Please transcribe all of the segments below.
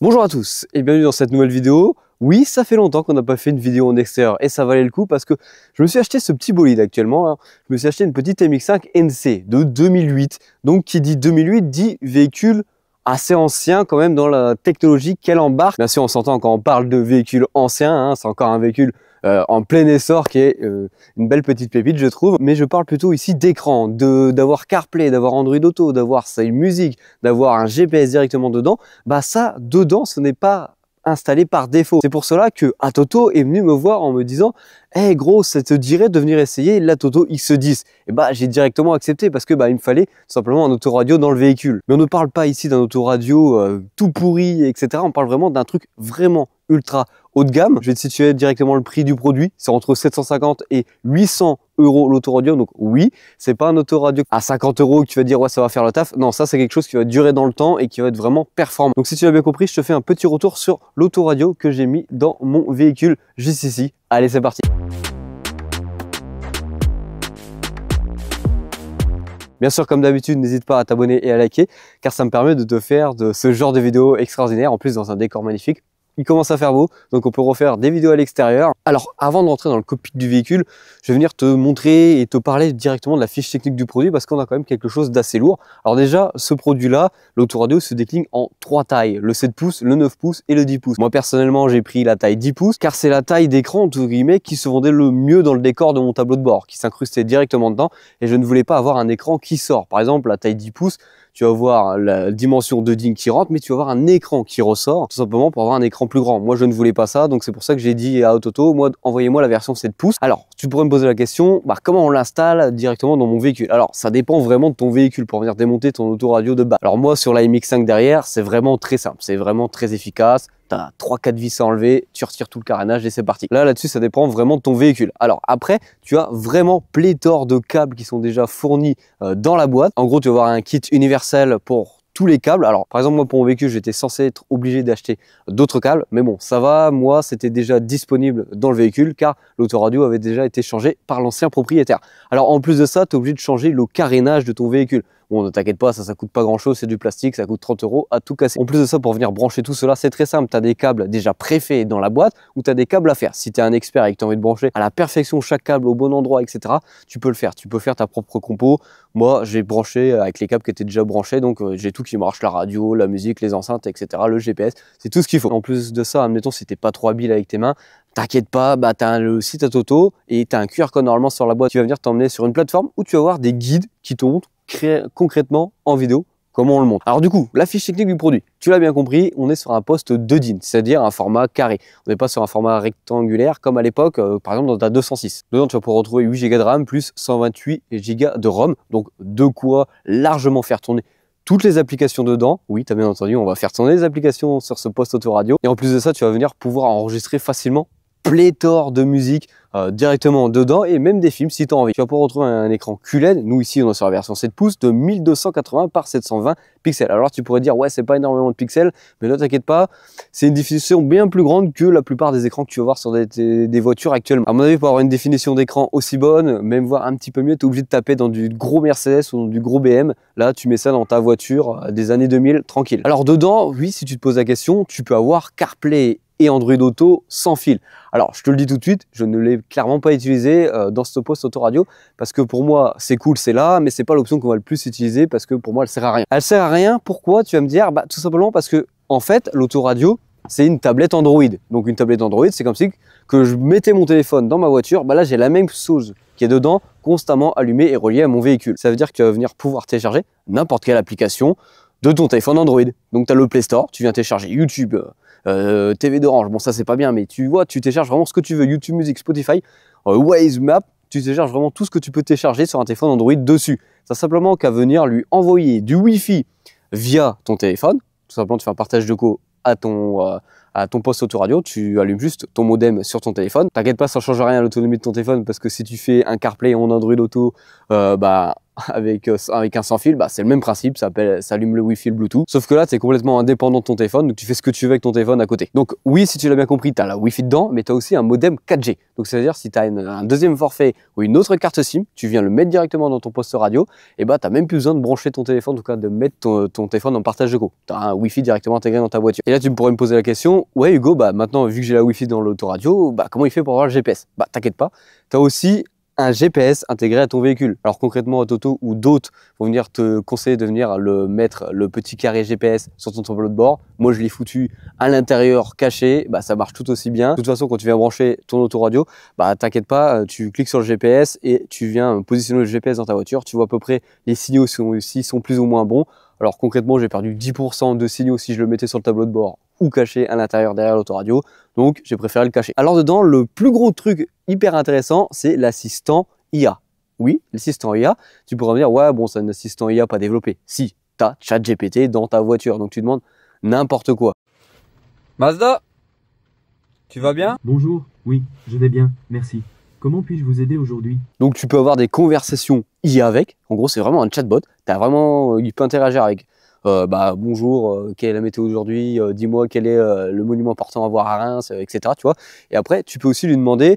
Bonjour à tous et bienvenue dans cette nouvelle vidéo. Oui, ça fait longtemps qu'on n'a pas fait une vidéo en extérieur et ça valait le coup parce que je me suis acheté ce petit bolide actuellement. Là. Je me suis acheté une petite MX5 NC de 2008. Donc qui dit 2008 dit véhicule assez ancien quand même dans la technologie qu'elle embarque. Bien sûr, on s'entend quand on parle de véhicule ancien, hein, c'est encore un véhicule en plein essor qui est une belle petite pépite je trouve, mais je parle plutôt ici d'écran, d'avoir CarPlay, d'avoir Android Auto, d'avoir sa musique, d'avoir un GPS directement dedans. Bah ça, dedans, ce n'est pas installé par défaut. C'est pour cela que Atoto est venu me voir en me disant hey gros, ça te dirait de venir essayer la Toto X10? Et bah j'ai directement accepté parce que bah il me fallait tout simplement un autoradio dans le véhicule. Mais on ne parle pas ici d'un autoradio tout pourri, etc. On parle vraiment d'un truc vraiment ultra haut de gamme. Je vais te situer directement le prix du produit. C'est entre 750 et 800 € l'autoradio. Donc oui, c'est pas un autoradio à 50 € que tu vas dire ouais ça va faire le taf. Non, ça c'est quelque chose qui va durer dans le temps et qui va être vraiment performant. Donc si tu l'as bien compris, je te fais un petit retour sur l'autoradio que j'ai mis dans mon véhicule juste ici. Allez, c'est parti. Bien sûr, comme d'habitude, n'hésite pas à t'abonner et à liker car ça me permet de te faire de ce genre de vidéos extraordinaires, en plus dans un décor magnifique. Il commence à faire beau, donc on peut refaire des vidéos à l'extérieur. Alors, avant de rentrer dans le cockpit du véhicule, je vais venir te montrer et te parler directement de la fiche technique du produit parce qu'on a quand même quelque chose d'assez lourd. Alors déjà, ce produit-là, l'autoradio se décline en 3 tailles, le 7 pouces, le 9 pouces et le 10 pouces. Moi, personnellement, j'ai pris la taille 10 pouces car c'est la taille d'écran, entre guillemets, qui se vendait le mieux dans le décor de mon tableau de bord, qui s'incrustait directement dedans et je ne voulais pas avoir un écran qui sort. Par exemple, la taille 10 pouces, tu vas voir la dimension de DIN qui rentre, mais tu vas avoir un écran qui ressort, tout simplement pour avoir un écran plus grand. Moi, je ne voulais pas ça, donc c'est pour ça que j'ai dit à Atoto, moi, envoyez-moi la version 7 pouces. Alors, tu pourrais me poser la question, bah, comment on l'installe directement dans mon véhicule? Alors, ça dépend vraiment de ton véhicule pour venir démonter ton autoradio de base. Alors moi, sur la MX5 derrière, c'est vraiment très simple, c'est vraiment très efficace. T'as 3-4 vis à enlever, tu retires tout le carénage et c'est parti. Là-dessus, ça dépend vraiment de ton véhicule. Alors après, tu as vraiment pléthore de câbles qui sont déjà fournis dans la boîte. En gros, tu vas avoir un kit universel pour tous les câbles. Alors par exemple, moi pour mon véhicule, j'étais censé être obligé d'acheter d'autres câbles, mais bon, ça va, moi c'était déjà disponible dans le véhicule car l'autoradio avait déjà été changé par l'ancien propriétaire. Alors en plus de ça, tu es obligé de changer le carénage de ton véhicule. Bon, ne t'inquiète pas, ça coûte pas grand chose, c'est du plastique, ça coûte 30 € à tout casser. En plus de ça, pour venir brancher tout cela, c'est très simple. Tu as des câbles déjà préfaits dans la boîte ou tu as des câbles à faire. Si tu es un expert et que tu as envie de brancher à la perfection chaque câble au bon endroit, etc., tu peux le faire. Tu peux faire ta propre compo. Moi, j'ai branché avec les câbles qui étaient déjà branchés, donc j'ai tout qui marche, la radio, la musique, les enceintes, etc., le GPS, c'est tout ce qu'il faut. En plus de ça, admettons, si t'es pas trop habile avec tes mains, t'inquiète pas, bah, tu as le site Atoto et tu as un QR code normalement sur la boîte qui va venir t'emmener sur une plateforme où tu vas voir des guides qui te montrent concrètement en vidéo comment on le monte. Alors du coup, la fiche technique du produit, tu l'as bien compris, on est sur un poste 2 DIN, c'est-à-dire un format carré. On n'est pas sur un format rectangulaire comme à l'époque, par exemple dans ta 206. Dedans, tu vas pouvoir retrouver 8 Go de RAM plus 128 Go de ROM, donc de quoi largement faire tourner toutes les applications dedans. Oui, tu as bien entendu, on va faire tourner les applications sur ce poste autoradio. Et en plus de ça, tu vas venir pouvoir enregistrer facilement pléthore de musique directement dedans et même des films si tu as envie. Tu vas pouvoir retrouver un écran QLED. Nous ici on est sur la version 7 pouces de 1280 par 720 pixels. Alors tu pourrais dire ouais c'est pas énormément de pixels, mais ne t'inquiète pas, c'est une définition bien plus grande que la plupart des écrans que tu vas voir sur des voitures actuellement. À mon avis, pour avoir une définition d'écran aussi bonne, même voir un petit peu mieux, tu es obligé de taper dans du gros Mercedes ou dans du gros BM. Là tu mets ça dans ta voiture des années 2000 tranquille. Alors dedans, oui, si tu te poses la question, tu peux avoir CarPlay et Android Auto sans fil. Alors je te le dis tout de suite, je ne l'ai clairement pas utilisé dans ce poste autoradio parce que pour moi c'est cool, c'est là, mais c'est pas l'option qu'on va le plus utiliser parce que pour moi elle sert à rien. Elle sert à rien, pourquoi? Tu vas me dire, bah tout simplement parce que en fait l'autoradio c'est une tablette Android. Donc une tablette Android, c'est comme si que je mettais mon téléphone dans ma voiture, bah là j'ai la même chose qui est dedans, constamment allumée et reliée à mon véhicule. Ça veut dire que tu vas venir pouvoir télécharger n'importe quelle application de ton téléphone Android. Donc tu as le Play Store, tu viens télécharger YouTube, TV d'Orange, bon ça c'est pas bien, mais tu vois, tu télécharges vraiment ce que tu veux, YouTube Music, Spotify, Waze, Map, tu télécharges vraiment tout ce que tu peux télécharger sur un téléphone Android dessus. Ça simplement qu'à venir lui envoyer du Wi-Fi via ton téléphone, tout simplement tu fais un partage de co à ton poste autoradio, tu allumes juste ton modem sur ton téléphone. T'inquiète pas, ça ne change rien à l'autonomie de ton téléphone parce que si tu fais un CarPlay en Android Auto, bah avec un sans fil, bah, c'est le même principe, ça allume le Wi-Fi, le Bluetooth. Sauf que là, tu es complètement indépendant de ton téléphone, donc tu fais ce que tu veux avec ton téléphone à côté. Donc oui, si tu l'as bien compris, tu as la Wi-Fi dedans, mais tu as aussi un modem 4G. Donc c'est-à-dire si tu as un deuxième forfait ou une autre carte SIM, tu viens le mettre directement dans ton poste radio, et bah tu n'as même plus besoin de brancher ton téléphone, en tout cas de mettre ton téléphone en partage de co. Tu as un Wi-Fi directement intégré dans ta voiture. Et là, tu pourrais me poser la question, ouais Hugo, bah maintenant vu que j'ai la Wi-Fi dans l'autoradio, bah comment il fait pour avoir le GPS? Bah t'inquiète pas, tu as aussi un GPS intégré à ton véhicule. Alors concrètement, Autoto ou d'autres vont venir te conseiller de venir mettre le petit carré GPS sur ton tableau de bord. Moi, je l'ai foutu à l'intérieur, caché. Bah, ça marche tout aussi bien. De toute façon, quand tu viens brancher ton autoradio, bah, t'inquiète pas, tu cliques sur le GPS et tu viens positionner le GPS dans ta voiture. Tu vois à peu près les signaux s'ils sont plus ou moins bons. Alors concrètement, j'ai perdu 10% de signaux si je le mettais sur le tableau de bord ou caché à l'intérieur derrière l'autoradio. Donc, j'ai préféré le cacher. Alors dedans, le plus gros truc hyper intéressant, c'est l'assistant IA. Oui, l'assistant IA, tu pourras me dire, ouais, bon, c'est un assistant IA pas développé. Si, tu as ChatGPT dans ta voiture, donc tu demandes n'importe quoi. Mazda, tu vas bien? Bonjour, oui, je vais bien, merci. Comment puis-je vous aider aujourd'hui? Donc tu peux avoir des conversations IA avec. En gros, c'est vraiment un chatbot. Il peut interagir avec. Bonjour, quelle est la météo aujourd'hui? Dis-moi quel est le monument important à voir à Reims, etc. Tu vois. Et après, tu peux aussi lui demander,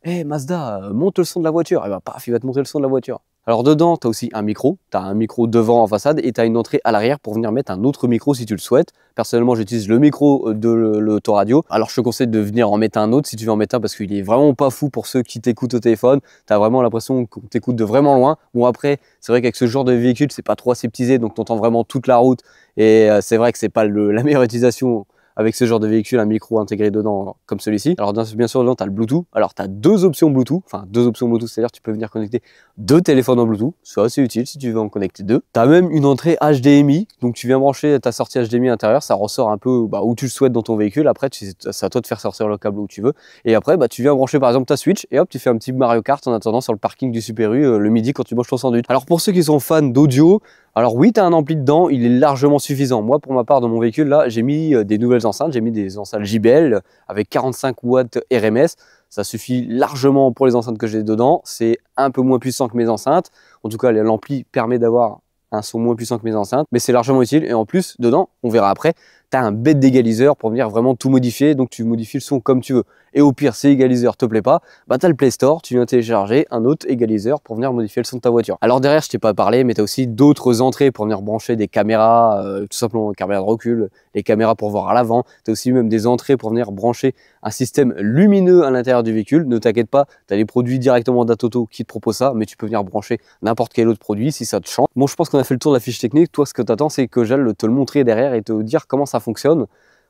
hey Mazda, monte le son de la voiture. Et bah, paf, il va te monter le son de la voiture. Alors dedans, tu as aussi un micro. Tu as un micro devant en façade et tu as une entrée à l'arrière pour venir mettre un autre micro si tu le souhaites. Personnellement, j'utilise le micro de l'autoradio. Alors je te conseille de venir en mettre un autre si tu veux en mettre un parce qu'il est vraiment pas fou pour ceux qui t'écoutent au téléphone. Tu as vraiment l'impression qu'on t'écoute de vraiment loin. Bon après, c'est vrai qu'avec ce genre de véhicule, c'est pas trop aseptisé, donc tu entends vraiment toute la route. Et c'est vrai que c'est pas la meilleure utilisation avec ce genre de véhicule, un micro intégré dedans comme celui-ci. Alors bien sûr, dedans, tu as le Bluetooth. Alors, tu as deux options Bluetooth, c'est-à-dire tu peux venir connecter deux téléphones en Bluetooth. C'est assez utile si tu veux en connecter deux. Tu as même une entrée HDMI, donc tu viens brancher ta sortie HDMI à l'intérieur, ça ressort un peu où tu le souhaites dans ton véhicule. Après, c'est à toi de faire sortir le câble où tu veux. Et après, tu viens brancher par exemple ta Switch et hop, tu fais un petit Mario Kart en attendant sur le parking du Super U le midi quand tu manges ton sandwich. Alors pour ceux qui sont fans d'audio, alors oui, tu as un ampli dedans, il est largement suffisant. Moi, pour ma part, dans mon véhicule, là, j'ai mis des nouvelles enceintes, j'ai mis des enceintes JBL avec 45 watts RMS. Ça suffit largement pour les enceintes que j'ai dedans. C'est un peu moins puissant que mes enceintes. En tout cas, l'ampli permet d'avoir un son moins puissant que mes enceintes, mais c'est largement utile. Et en plus, dedans, on verra après, tu as un bête d'égaliseur pour venir vraiment tout modifier. Donc, tu modifies le son comme tu veux. Et au pire, si l'égaliseur te plaît pas, tu as le Play Store, tu viens télécharger un autre égaliseur pour venir modifier le son de ta voiture. Alors derrière, je t'ai pas parlé, mais tu as aussi d'autres entrées pour venir brancher des caméras, tout simplement une caméra de recul, les caméras pour voir à l'avant. Tu as aussi même des entrées pour venir brancher un système lumineux à l'intérieur du véhicule. Ne t'inquiète pas, tu as les produits directement d'Atoto qui te proposent ça, mais tu peux venir brancher n'importe quel autre produit si ça te chante. Bon, je pense qu'on a fait le tour de la fiche technique. Toi, ce que tu attends, c'est que j'aille te le montrer derrière et te dire comment ça fonctionne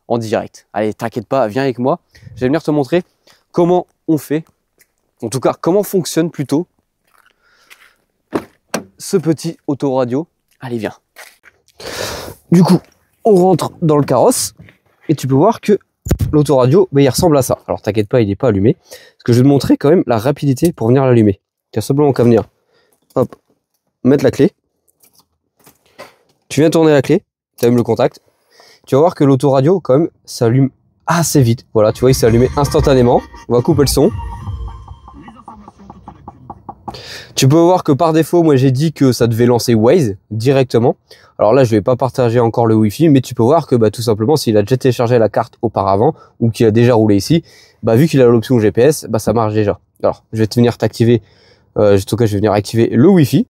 en direct. Allez, t'inquiète pas, viens avec moi. Je vais venir te montrer comment on fait, en tout cas comment fonctionne plutôt ce petit autoradio. Allez, viens. Du coup, on rentre dans le carrosse et tu peux voir que l'autoradio, il ressemble à ça. Alors t'inquiète pas, il n'est pas allumé. Parce que je vais te montrer quand même la rapidité pour venir l'allumer. Tu as simplement qu'à venir, hop, mettre la clé. Tu viens tourner la clé, tu allumes le contact. Tu vas voir que l'autoradio, quand même, s'allume assez vite. Voilà, tu vois, il s'est allumé instantanément. On va couper le son. Tu peux voir que par défaut, moi j'ai dit que ça devait lancer Waze directement. Alors là, je vais pas partager encore le Wi-Fi, mais tu peux voir que tout simplement, s'il a déjà téléchargé la carte auparavant ou qu'il a déjà roulé ici, vu qu'il a l'option GPS, ça marche déjà. Alors, je vais venir t'activer, en tout cas, je vais venir activer le Wi-Fi.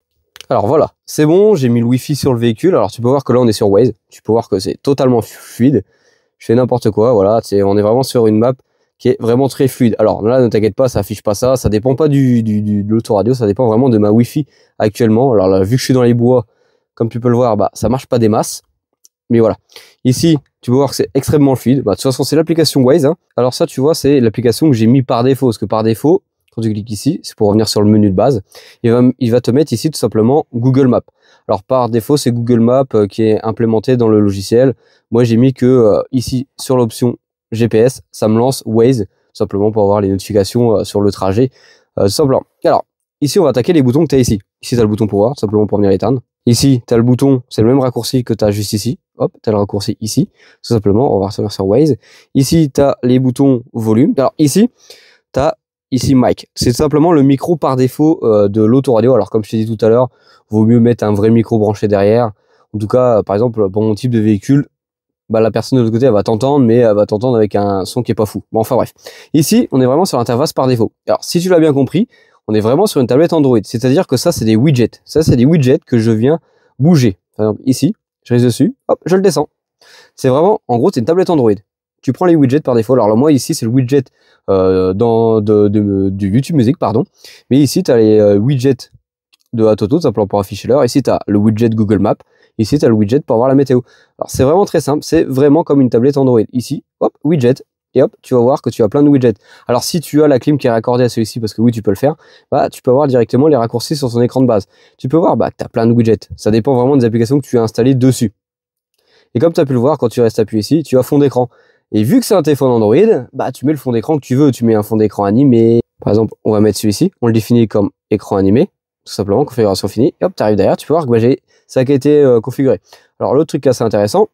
Alors voilà, c'est bon, j'ai mis le Wi-Fi sur le véhicule. Alors tu peux voir que là on est sur Waze, tu peux voir que c'est totalement fluide. Je fais n'importe quoi, voilà, on est vraiment sur une map qui est vraiment très fluide. Alors là, ne t'inquiète pas, ça affiche pas ça, ça dépend pas de l'autoradio, ça dépend vraiment de ma Wi-Fi actuellement. Alors là, vu que je suis dans les bois, comme tu peux le voir, ça marche pas des masses. Mais voilà, ici, tu peux voir que c'est extrêmement fluide. De toute façon, c'est l'application Waze. Alors ça, tu vois, c'est l'application que j'ai mis par défaut, parce que par défaut, quand tu cliques ici, c'est pour revenir sur le menu de base. Il va te mettre ici tout simplement Google Maps. Alors par défaut, c'est Google Maps qui est implémenté dans le logiciel. Moi, j'ai mis que ici, sur l'option GPS, ça me lance Waze, tout simplement pour avoir les notifications sur le trajet. Tout simplement. Alors, ici, on va attaquer les boutons que tu as ici. Ici, tu as le bouton pouvoir, tout simplement pour venir l'éteindre. Ici, tu as le bouton, c'est le même raccourci que tu as juste ici. Hop, tu as le raccourci ici. Tout simplement, on va revenir sur Waze. Ici, tu as les boutons volume. Alors ici, tu as ici mic. C'est tout simplement le micro par défaut de l'autoradio. Alors comme je t'ai dit tout à l'heure, vaut mieux mettre un vrai micro branché derrière. En tout cas, par exemple, pour mon type de véhicule, bah, la personne de l'autre côté, elle va t'entendre, mais elle va t'entendre avec un son qui est pas fou. Bon, enfin bref. Ici, on est vraiment sur l'interface par défaut. Alors, si tu l'as bien compris, on est vraiment sur une tablette Android. C'est-à-dire que ça, c'est des widgets. Ça, c'est des widgets que je viens bouger. Par exemple, ici, je reste dessus, hop, je le descends. C'est vraiment, en gros, c'est une tablette Android. Tu prends les widgets par défaut. Alors là, moi, ici, c'est le widget du YouTube Music, pardon. Mais ici, tu as les widgets de Atoto, tout simplement pour afficher l'heure. Ici, tu as le widget Google Maps. Ici, tu as le widget pour voir la météo. Alors, c'est vraiment très simple. C'est vraiment comme une tablette Android. Ici, hop, widget. Et hop, tu vas voir que tu as plein de widgets. Alors, si tu as la clim qui est raccordée à celui-ci, parce que oui, tu peux le faire, bah, tu peux avoir directement les raccourcis sur son écran de base. Tu peux voir, bah, que tu as plein de widgets. Ça dépend vraiment des applications que tu as installées dessus. Et comme tu as pu le voir, quand tu restes appuyé ici, tu as fond d'écran. Et vu que c'est un téléphone Android, bah, tu mets le fond d'écran que tu veux. Tu mets un fond d'écran animé. Par exemple, on va mettre celui-ci. On le définit comme écran animé. Tout simplement, configuration finie. Et hop, tu arrives derrière, tu peux voir que bah, ça qui a été configuré. Alors, l'autre truc assez intéressant,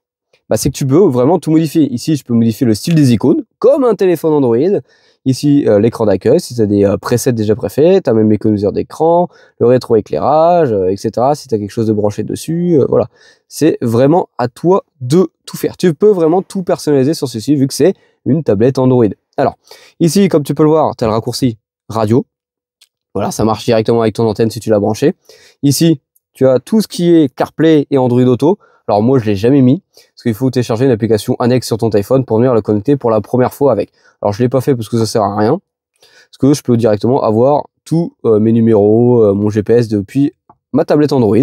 bah, c'est que tu peux vraiment tout modifier. Ici, je peux modifier le style des icônes, comme un téléphone Android. Ici, l'écran d'accueil, si tu as des presets déjà préfaits, tu as même l'économiseur d'écran, le rétroéclairage, etc. Si tu as quelque chose de branché dessus, voilà. C'est vraiment à toi de tout faire. Tu peux vraiment tout personnaliser sur ceci, vu que c'est une tablette Android. Alors, ici, comme tu peux le voir, tu as le raccourci radio. Voilà, ça marche directement avec ton antenne si tu l'as branché. Ici, tu as tout ce qui est CarPlay et Android Auto. Alors moi, je l'ai jamais mis parce qu'il faut télécharger une application annexe sur ton téléphone pour venir le connecter pour la première fois avec. Alors je l'ai pas fait parce que ça sert à rien. Parce que je peux directement avoir tous mes numéros, mon GPS depuis ma tablette Android.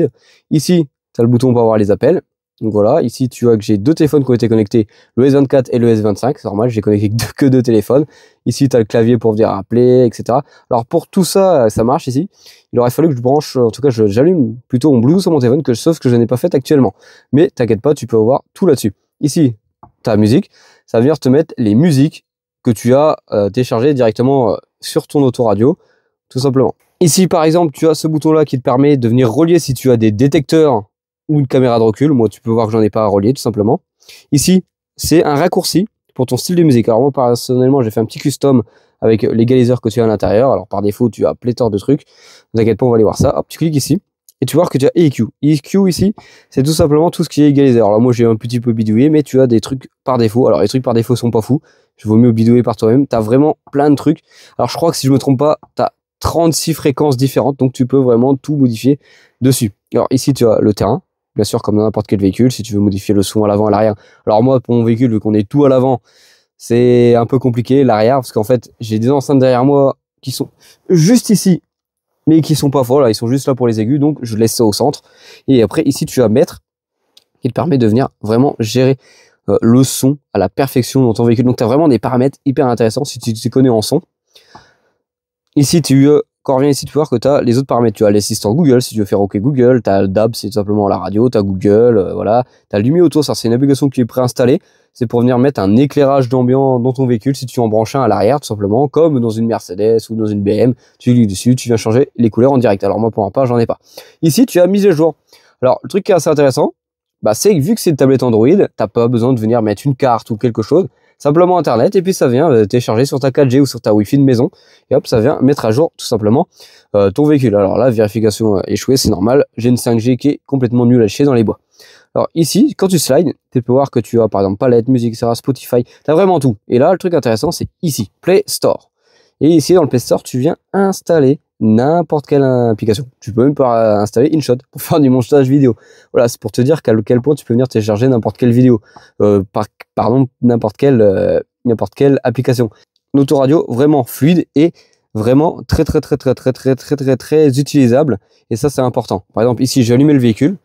Ici, tu as le bouton pour avoir les appels. Donc voilà, ici tu vois que j'ai deux téléphones qui ont été connectés, le S24 et le S25, c'est normal, j'ai connecté que deux téléphones. Ici tu as le clavier pour venir appeler, etc. Alors pour tout ça, ça marche ici. Il aurait fallu que je branche, en tout cas j'allume plutôt mon Bluetooth sur mon téléphone, sauf que je n'ai pas fait actuellement. Mais t'inquiète pas, tu peux avoir tout là-dessus. Ici, tu as la musique, ça va venir te mettre les musiques que tu as téléchargées directement sur ton autoradio, tout simplement. Ici par exemple, tu as ce bouton-là qui te permet de venir relier si tu as des détecteurs ou une caméra de recul. Moi, tu peux voir que j'en ai pas à relier, tout simplement. Ici, c'est un raccourci pour ton style de musique. Alors moi, personnellement, j'ai fait un petit custom avec l'égaliseur que tu as à l'intérieur. Alors par défaut, tu as pléthore de trucs. Ne t'inquiète pas, on va aller voir ça. Hop, tu cliques ici et tu vois que tu as EQ. EQ ici, c'est tout simplement tout ce qui est égaliseur. Alors moi, j'ai un petit peu bidouillé, mais tu as des trucs par défaut. Alors les trucs par défaut sont pas fous. Je vaut mieux bidouiller par toi-même. Tu as vraiment plein de trucs. Alors je crois que si je me trompe pas, tu as 36 fréquences différentes, donc tu peux vraiment tout modifier dessus. Alors ici, tu as le terrain. Bien sûr, comme dans n'importe quel véhicule, si tu veux modifier le son à l'avant, à l'arrière. Alors moi, pour mon véhicule, vu qu'on est tout à l'avant, c'est un peu compliqué, l'arrière, parce qu'en fait, j'ai des enceintes derrière moi qui sont juste ici, mais qui sont pas folles, ils sont juste là pour les aigus, donc je laisse ça au centre. Et après, ici, tu vas mettre, qui te permet de venir vraiment gérer le son à la perfection dans ton véhicule. Donc, tu as vraiment des paramètres hyper intéressants si tu te connais en son. Ici, quand on revient ici, tu peux voir que tu as les autres paramètres. Tu as l'assistant Google, si tu veux faire OK Google. Tu as le DAB, c'est tout simplement la radio. Tu as Google, voilà. Tu as Lumi Auto, ça c'est une application qui est préinstallée. C'est pour venir mettre un éclairage d'ambiance dans ton véhicule si tu en branches un à l'arrière, tout simplement, comme dans une Mercedes ou dans une BM. Tu cliques dessus, tu viens changer les couleurs en direct. Alors moi, pour un pas, j'en ai pas. Ici, tu as mise à jour. Alors, le truc qui est assez intéressant, bah, c'est que vu que c'est une tablette Android, t'as pas besoin de venir mettre une carte ou quelque chose. Simplement Internet, et puis ça vient télécharger sur ta 4G ou sur ta Wi-Fi de maison, et hop, ça vient mettre à jour tout simplement ton véhicule. Alors là, vérification échouée, c'est normal, j'ai une 5G qui est complètement nulle à chier dans les bois. Alors ici, quand tu slides, tu peux voir que tu as par exemple palette, musique, etc., Spotify, tu as vraiment tout. Et là, le truc intéressant, c'est ici, Play Store. Et ici, dans le Play Store, tu viens installer n'importe quelle application. Tu peux même pas installer InShot pour faire du montage vidéo. Voilà, c'est pour te dire qu'à quel point tu peux venir télécharger n'importe quelle vidéo. N'importe quelle application. L'autoradio vraiment fluide et vraiment très utilisable. Et ça, c'est important. Par exemple, ici, j'ai allumé le véhicule.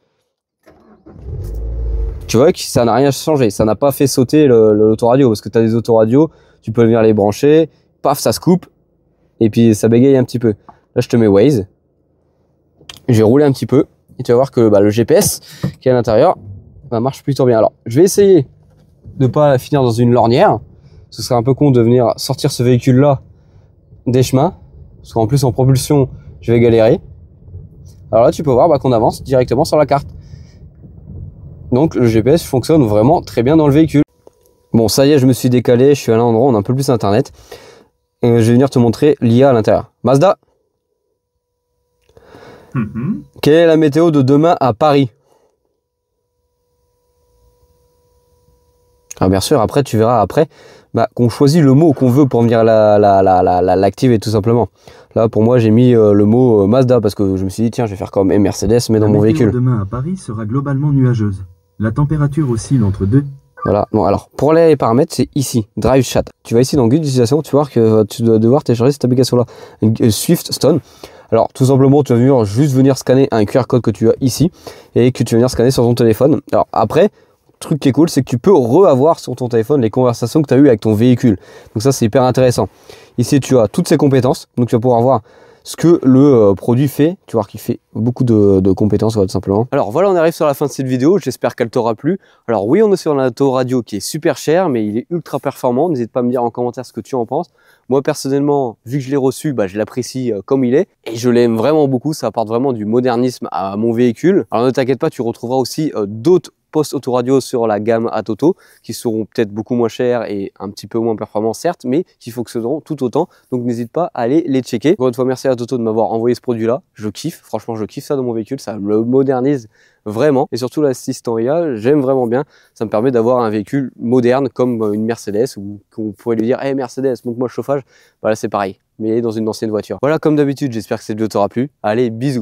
Tu vois que ça n'a rien changé. Ça n'a pas fait sauter l'autoradio parce que tu as des autoradios, tu peux venir les brancher, paf, ça se coupe et puis ça bégaye un petit peu. Là, je te mets Waze. Je vais rouler un petit peu et tu vas voir que le GPS qui est à l'intérieur marche plutôt bien. Alors, je vais essayer de pas finir dans une lornière. Ce serait un peu con de venir sortir ce véhicule-là des chemins. Parce qu'en plus, en propulsion, je vais galérer. Alors là, tu peux voir qu'on avance directement sur la carte. Donc, le GPS fonctionne vraiment très bien dans le véhicule. Bon, ça y est, je me suis décalé. Je suis à l'endroit où on a un peu plus Internet. je vais venir te montrer l'IA à l'intérieur. Mazda, quelle est la météo de demain à Paris? Alors bien sûr, après tu verras qu'on choisit le mot qu'on veut pour venir l'activer tout simplement. Là pour moi j'ai mis le mot Mazda parce que je me suis dit tiens je vais faire comme Mercedes mais dans mon véhicule. La météo demain à Paris sera globalement nuageuse. La température oscille entre 2. Voilà, bon alors pour les paramètres c'est ici, Drive Chat. Tu vas ici dans guide d'utilisation, tu vas voir que tu dois devoir télécharger cette application là, Swift Stone. Alors tout simplement tu vas juste venir scanner un QR code que tu as ici et que tu vas venir scanner sur ton téléphone. Alors après, truc qui est cool, c'est que tu peux reavoir sur ton téléphone les conversations que tu as eues avec ton véhicule. Donc ça c'est hyper intéressant. Ici tu as toutes ces compétences, donc tu vas pouvoir voir ce que le produit fait. Tu vois qu'il fait beaucoup de compétences tout simplement. Alors voilà, on arrive sur la fin de cette vidéo, j'espère qu'elle t'aura plu. Alors oui, on est sur un auto-radio qui est super cher, mais il est ultra performant. N'hésite pas à me dire en commentaire ce que tu en penses. Moi personnellement, vu que je l'ai reçu, je l'apprécie comme il est et je l'aime vraiment beaucoup. Ça apporte vraiment du modernisme à mon véhicule. Alors ne t'inquiète pas, tu retrouveras aussi d'autres post autoradio sur la gamme ATOTO qui seront peut-être beaucoup moins chers et un petit peu moins performants certes, mais qui fonctionneront tout autant, donc n'hésite pas à aller les checker. Encore une fois, merci à ATOTO de m'avoir envoyé ce produit là, je kiffe, franchement je kiffe ça dans mon véhicule, ça me modernise vraiment, et surtout l'assistant IA, j'aime vraiment bien, ça me permet d'avoir un véhicule moderne comme une Mercedes, ou qu'on pourrait lui dire hey Mercedes, montre-moi le chauffage, voilà c'est pareil, mais dans une ancienne voiture. Voilà, comme d'habitude, j'espère que cette vidéo t'aura plu, allez bisous.